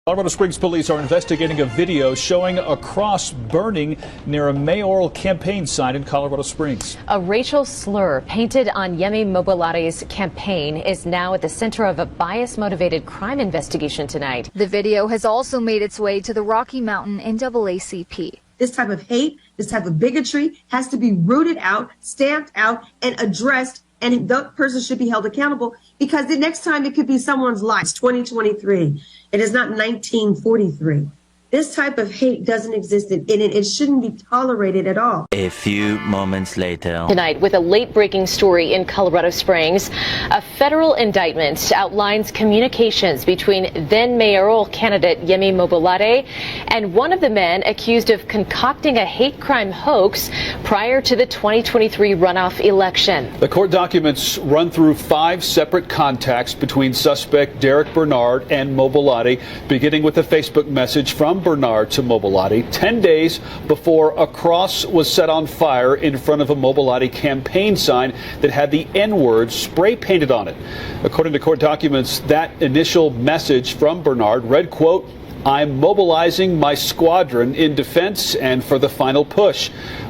Colorado Springs police are investigating a video showing a cross burning near a mayoral campaign sign in Colorado Springs. A racial slur painted on Yemi Mobolade's campaign is now at the center of a bias-motivated crime investigation tonight. The video has also made its way to the Rocky Mountain NAACP. This type of hate, this type of bigotry has to be rooted out, stamped out, and addressed, and that person should be held accountable because the next time it could be someone's life. It's 2023. It is not 1943. This type of hate doesn't exist in it. It shouldn't be tolerated at all. A few moments later. Tonight, with a late-breaking story in Colorado Springs, a federal indictment outlines communications between then mayoral candidate Yemi Mobolade and one of the men accused of concocting a hate crime hoax prior to the 2023 runoff election. The court documents run through 5 separate contacts between suspect Derek Bernard and Mobolade, beginning with a Facebook message from Bernard to Mobolade 10 days before a cross was set on fire in front of a Mobolade campaign sign that had the N-word spray painted on it. According to court documents, that initial message from Bernard read, quote, "I'm mobilizing my squadron in defense and for the final push.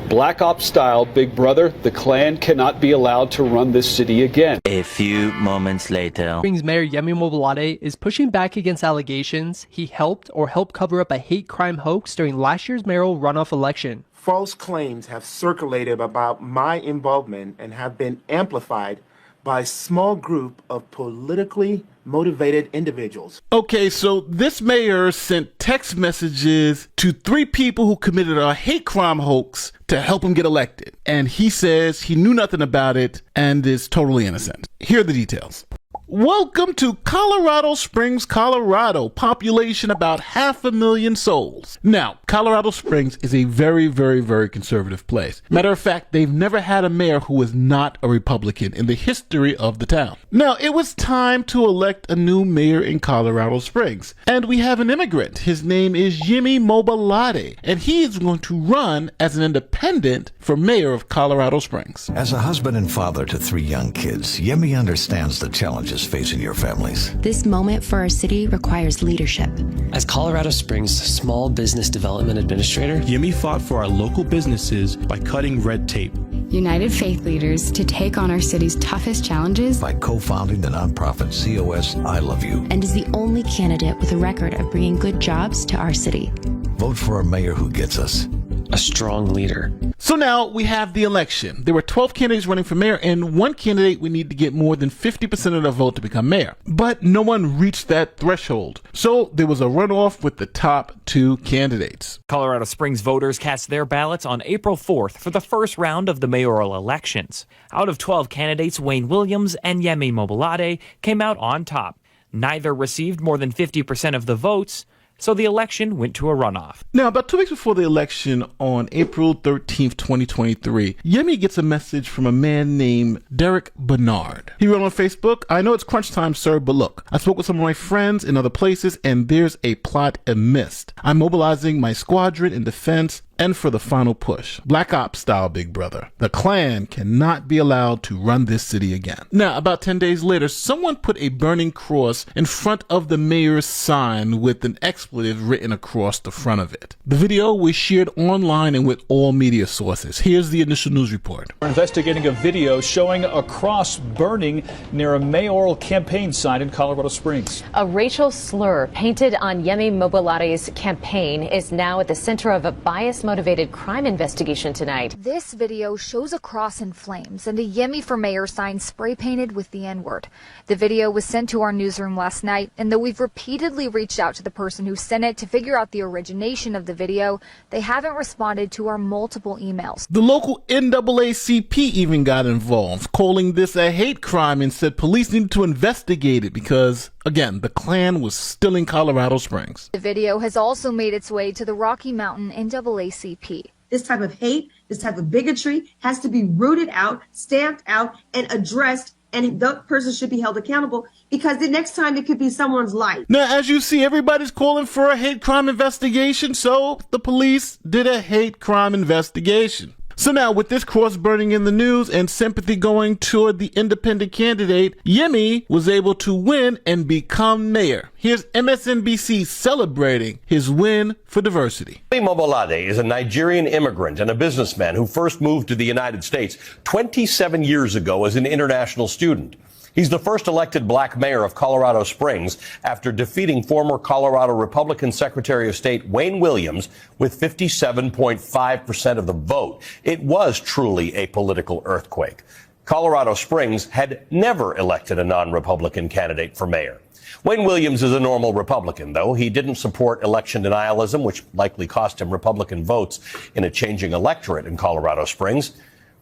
Black Ops style, big brother, the Klan cannot be allowed to run this city again." A few moments later. Springs Mayor Yemi Mobolade is pushing back against allegations he helped cover up a hate crime hoax during last year's mayoral runoff election. False claims have circulated about my involvement and have been amplified by a small group of politically motivated individuals. Okay, so this mayor sent text messages to 3 people who committed a hate crime hoax to help him get elected. And he says he knew nothing about it and is totally innocent. Here are the details. Welcome to Colorado Springs, Colorado. Population about 500,000 souls. Now, Colorado Springs is a very, very, very conservative place. Matter of fact, they've never had a mayor who was not a Republican in the history of the town. Now, it was time to elect a new mayor in Colorado Springs. And we have an immigrant. His name is Yemi Mobolade. And he is going to run as an independent for mayor of Colorado Springs. As a husband and father to 3 young kids, Yemi understands the challenges facing your families. This moment for our city requires leadership. As Colorado Springs Small Business Development Administrator, Yemi fought for our local businesses by cutting red tape. United faith leaders to take on our city's toughest challenges by co-founding the nonprofit COS I Love You. And is the only candidate with a record of bringing good jobs to our city. Vote for a mayor who gets us. A strong leader. So now we have the election. There were 12 candidates running for mayor, and one candidate we need to get more than 50% of the vote to become mayor. But no one reached that threshold. So there was a runoff with the top 2 candidates. Colorado Springs voters cast their ballots on April 4th for the first round of the mayoral elections. Out of 12 candidates, Wayne Williams and Yemi Mobolade came out on top. Neither received more than 50% of the votes, so the election went to a runoff. Now, about 2 weeks before the election on April 13th, 2023, Yemi gets a message from a man named Derek Bernard. He wrote on Facebook, "I know it's crunch time, sir, but look, I spoke with some of my friends in other places and there's a plot amiss. I'm mobilizing my squadron in defense and for the final push. Black Ops style, big brother. The Klan cannot be allowed to run this city again." Now, about 10 days later, someone put a burning cross in front of the mayor's sign with an expletive written across the front of it. The video was shared online and with all media sources. Here's the initial news report. We're investigating a video showing a cross burning near a mayoral campaign sign in Colorado Springs. A racial slur painted on Yemi Mobolade's campaign is now at the center of a bias-motivated crime investigation tonight. This video shows a cross in flames and a Yemi for Mayor sign spray painted with the N-word. The video was sent to our newsroom last night, and though we've repeatedly reached out to the person who sent it to figure out the origination of the video, they haven't responded to our multiple emails. The local NAACP even got involved, calling this a hate crime and said police needed to investigate it because, again, the Klan was still in Colorado Springs. The video has also made its way to the Rocky Mountain NAACP. This type of hate, this type of bigotry has to be rooted out, stamped out, and addressed, and that person should be held accountable because the next time it could be someone's life. Now, as you see, everybody's calling for a hate crime investigation, so the police did a hate crime investigation. So now, with this cross burning in the news and sympathy going toward the independent candidate, Yemi was able to win and become mayor. Here's MSNBC celebrating his win for diversity. Yemi Mobolade is a Nigerian immigrant and a businessman who first moved to the United States 27 years ago as an international student. He's the first elected black mayor of Colorado Springs after defeating former Colorado Republican Secretary of State Wayne Williams with 57.5% of the vote. It was truly a political earthquake. Colorado Springs had never elected a non-Republican candidate for mayor. Wayne Williams is a normal Republican, though. He didn't support election denialism, which likely cost him Republican votes in a changing electorate in Colorado Springs.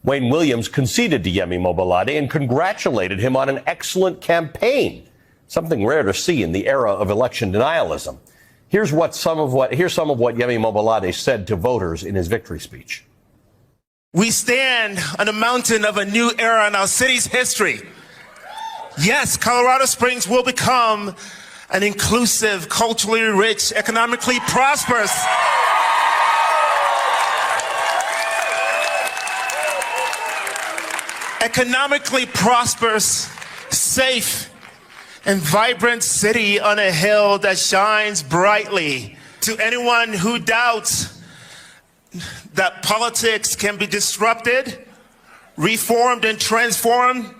Wayne Williams conceded to Yemi Mobolade and congratulated him on an excellent campaign, something rare to see in the era of election denialism. Here's some of what Yemi Mobolade said to voters in his victory speech. We stand on a mountain of a new era in our city's history. Yes, Colorado Springs will become an inclusive, culturally rich, economically prosperous, safe, and vibrant city on a hill that shines brightly. To anyone who doubts that politics can be disrupted, reformed, and transformed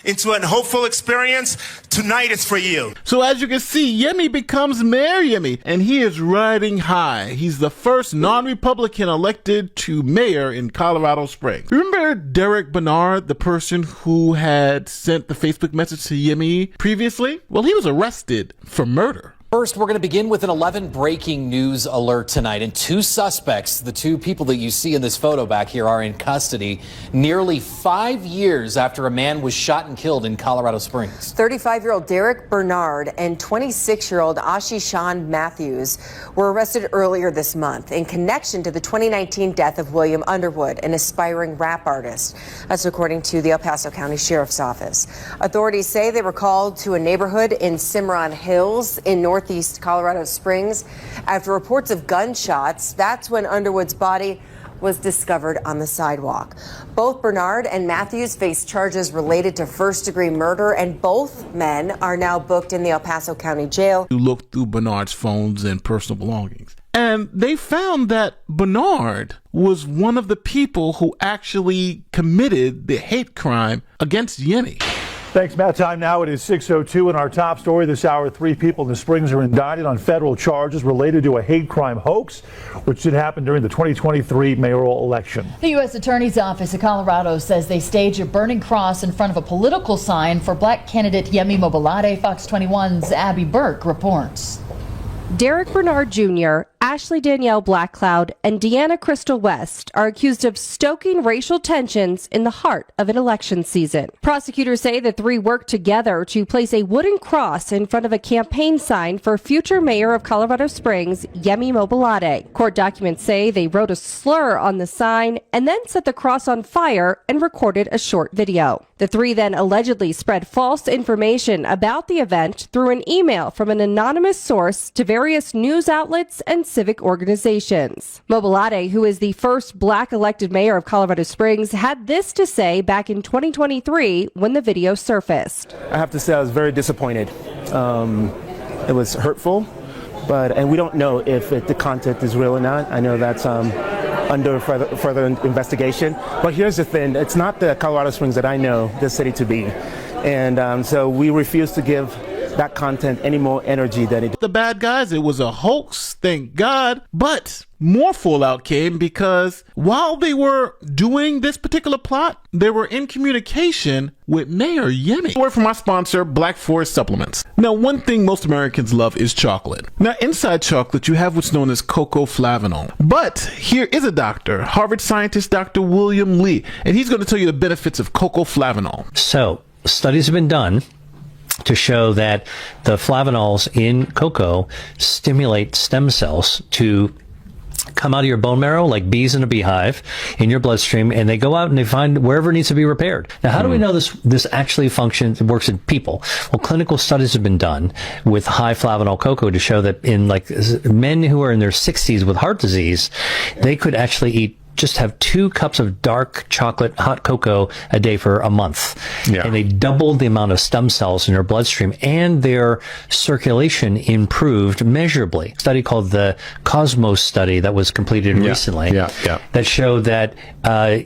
into a hopeful experience, tonight is for you. So as you can see, Yemi becomes Mayor Yemi, and he is riding high. He's the first non-Republican elected to mayor in Colorado Springs. Remember Derek Bernard, the person who had sent the Facebook message to Yemi previously? Well, he was arrested for murder. First, we're going to begin with an 11 breaking news alert tonight. And two suspects, the two people that you see in this photo back here, are in custody nearly 5 years after a man was shot and killed in Colorado Springs. 35-year-old Derek Bernard and 26-year-old Ashishan Matthews were arrested earlier this month in connection to the 2019 death of William Underwood, an aspiring rap artist. That's according to the El Paso County Sheriff's Office. Authorities say they were called to a neighborhood in Cimarron Hills in northeast Colorado Springs after reports of gunshots. That's when Underwood's body was discovered on the sidewalk. Both Bernard and Matthews face charges related to first-degree murder, and both men are now booked in the El Paso County Jail. You looked through Bernard's phones and personal belongings, and they found that Bernard was one of the people who actually committed the hate crime against Yemi. Thanks, Matt. Time now. It is 6:02 in our top story this hour. 3 people in the Springs are indicted on federal charges related to a hate crime hoax, which did happen during the 2023 mayoral election. The U.S. Attorney's Office of Colorado says they staged a burning cross in front of a political sign for black candidate Yemi Mobolade. Fox 21's Abby Burke reports. Derek Bernard Jr., Ashley Danielle Blackcloud, and Deanna Crystal West are accused of stoking racial tensions in the heart of an election season. Prosecutors say the three worked together to place a wooden cross in front of a campaign sign for future mayor of Colorado Springs, Yemi Mobolade. Court documents say they wrote a slur on the sign and then set the cross on fire and recorded a short video. The three then allegedly spread false information about the event through an email from an anonymous source to various news outlets and civic organizations. Mobolade, who is the first black elected mayor of Colorado Springs, had this to say back in 2023 when the video surfaced. I have to say I was very disappointed. It was hurtful, and we don't know if the content is real or not. I know that's under further investigation. But here's the thing, it's not the Colorado Springs that I know the city to be. And so we refuse to give that content any more energy than it. The bad guys, it was a hoax, thank God. But more fallout came because while they were doing this particular plot, they were in communication with Mayor Yemi. Word from our sponsor, Black Forest Supplements. Now, one thing most Americans love is chocolate. Now, inside chocolate, you have what's known as cocoa flavanol. But here is a doctor, Harvard scientist Dr. William Lee, and he's going to tell you the benefits of cocoa flavanol. So, studies have been done to show that the flavanols in cocoa stimulate stem cells to come out of your bone marrow like bees in a beehive in your bloodstream, and they go out and they find wherever it needs to be repaired. Now, how do we know this actually functions, it works in people? Well, clinical studies have been done with high flavanol cocoa to show that in like men who are in their 60s with heart disease, they could actually eat just have 2 cups of dark chocolate hot cocoa a day for a month. Yeah. And they doubled the amount of stem cells in their bloodstream, and their circulation improved measurably. A study called the Cosmos study that was completed recently that showed that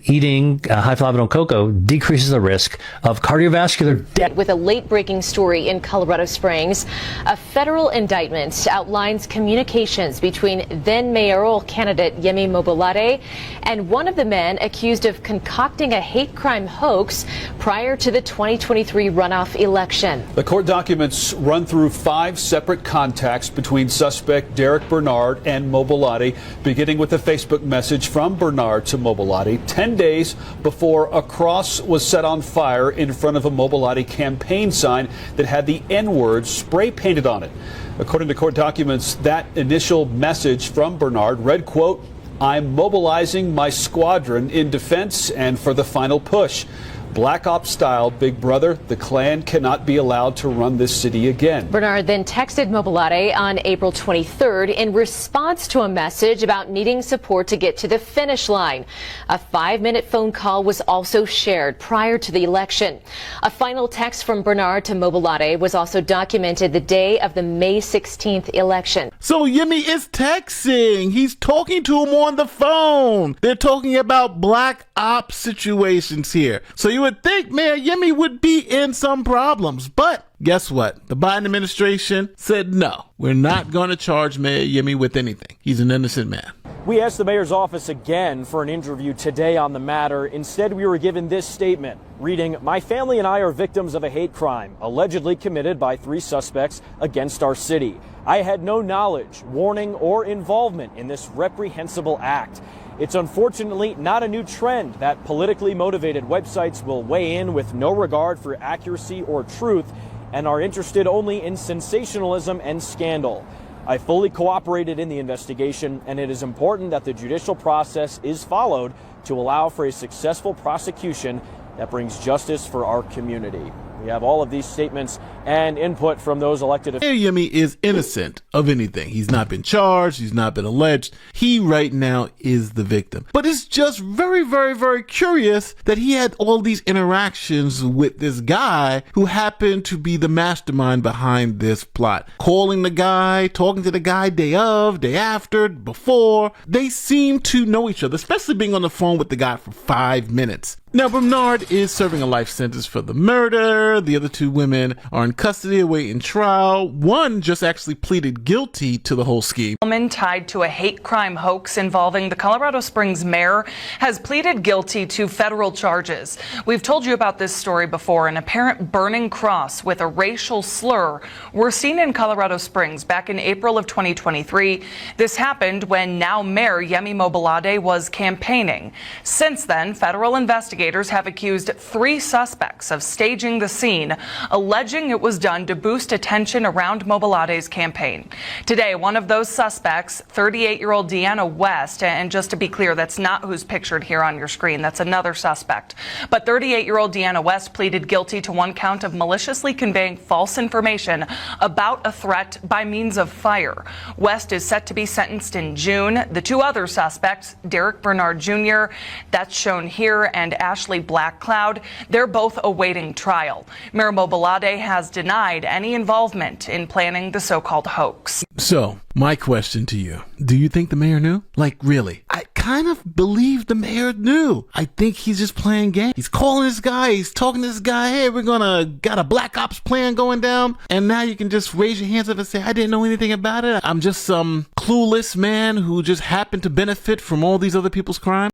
eating high flavanol cocoa decreases the risk of cardiovascular death. With a late-breaking story in Colorado Springs, a federal indictment outlines communications between then mayoral candidate Yemi Mobolade and one of the men accused of concocting a hate crime hoax prior to the 2023 runoff election. The court documents run through 5 separate contacts between suspect Derek Bernard and Mobolade, beginning with a Facebook message from Bernard to Mobolade 10 days before a cross was set on fire in front of a Mobolade campaign sign that had the N-word spray painted on it. According to court documents, that initial message from Bernard read, quote, "I'm mobilizing my squadron in defense and for the final push. Black Ops style, big brother, the Klan cannot be allowed to run this city again." Bernard then texted Mobolade on April 23rd in response to a message about needing support to get to the finish line. A 5-minute phone call was also shared prior to the election. A final text from Bernard to Mobolade was also documented the day of the May 16th election. So Yemi is texting. He's talking to him on the phone. They're talking about Black Ops situations here. So you would think Mayor Yemi would be in some problems, but guess what? The Biden administration said no. We're not going to charge Mayor Yemi with anything. He's an innocent man. We asked the mayor's office again for an interview today on the matter. Instead, we were given this statement reading, "My family and I are victims of a hate crime allegedly committed by 3 suspects against our city. I had no knowledge, warning, or involvement in this reprehensible act. It's unfortunately not a new trend that politically motivated websites will weigh in with no regard for accuracy or truth and are interested only in sensationalism and scandal. I fully cooperated in the investigation, and it is important that the judicial process is followed to allow for a successful prosecution that brings justice for our community." We have all of these statements and input from those elected officials. Mayor Yemi is innocent of anything. He's not been charged. He's not been alleged. He right now is the victim. But it's just very, very, very curious that he had all these interactions with this guy who happened to be the mastermind behind this plot. Calling the guy, talking to the guy day of, day after, before. They seem to know each other, especially being on the phone with the guy for 5 minutes. Now, Bernard is serving a life sentence for the murder. The other 2 women are in custody awaiting trial. One just actually pleaded guilty to the whole scheme. A woman tied to a hate crime hoax involving the Colorado Springs mayor has pleaded guilty to federal charges. We've told you about this story before. An apparent burning cross with a racial slur were seen in Colorado Springs back in April of 2023. This happened when now Mayor Yemi Mobolade was campaigning. Since then, federal investigators have accused 3 suspects of staging the scene, alleging it was done to boost attention around Mobolade's campaign. Today, one of those suspects, 38-year-old Deanna West, and just to be clear, that's not who's pictured here on your screen, that's another suspect. But 38-year-old Deanna West pleaded guilty to 1 count of maliciously conveying false information about a threat by means of fire. West is set to be sentenced in June. The 2 other suspects, Derek Bernard Jr., that's shown here, and Ashley Blackcloud, they're both awaiting trial. Mayor Mobolade has denied any involvement in planning the so-called hoax. So, my question to you, do you think the mayor knew? Like, really? I kind of believe the mayor knew. I think he's just playing games. He's calling this guy, he's talking to this guy, hey, got a Black Ops plan going down, and now you can just raise your hands up and say, I didn't know anything about it. I'm just some clueless man who just happened to benefit from all these other people's crimes.